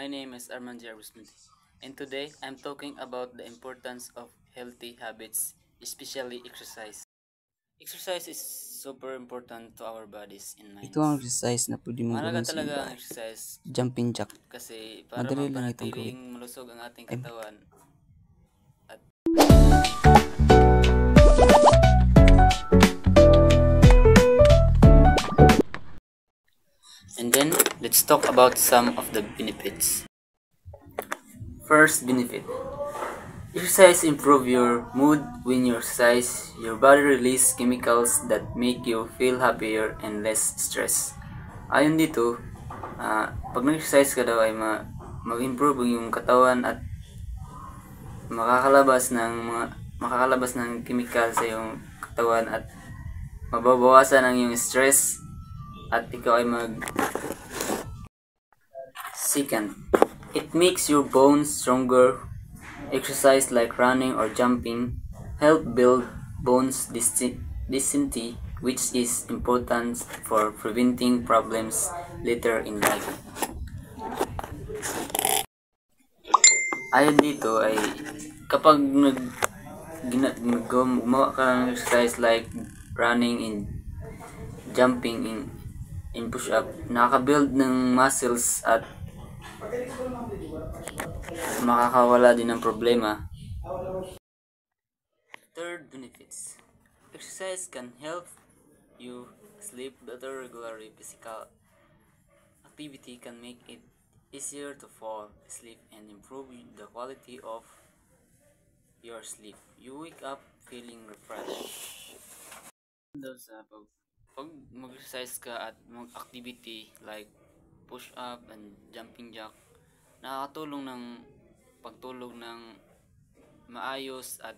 name is Armand Jarusmith, and today I'm talking about the importance of healthy habits, especially exercise. Exercise is super important to our bodies and Ito ang minds. exercise na pwede mong Mahalaga gawin sa iyong talaga ang bahay. exercise Jumping jack. kasi para Madali lang itong gawin. mapanatiling malusog ang ating Ay, katawan at and then let's talk about some of the benefits. First benefit. Exercise improve your mood. When you exercise, your body release chemicals that make you feel happier and less stress. Ayon dito, pag nag-exercise ka daw ay mag-improve yung katawan at makakalabas ng chemical sa iyong katawan at mababawasan ang iyong stress at ikaw ay second, it makes your bones stronger. Exercise like running or jumping help build bones density, which is important for preventing problems later in life. Ayon dito ay kapag gumawa ka ng exercise like running and jumping in push-up, nakaka-build ng muscles at makakawala din ng problema. Third benefits. Exercise can help you sleep better. Regularly physical activity can make it easier to fall asleep and improve the quality of your sleep. You wake up feeling refreshed. Pag mag-exercise ka at mag-activity like push-up and jumping jack, nakakatulong ng pagtulog ng maayos at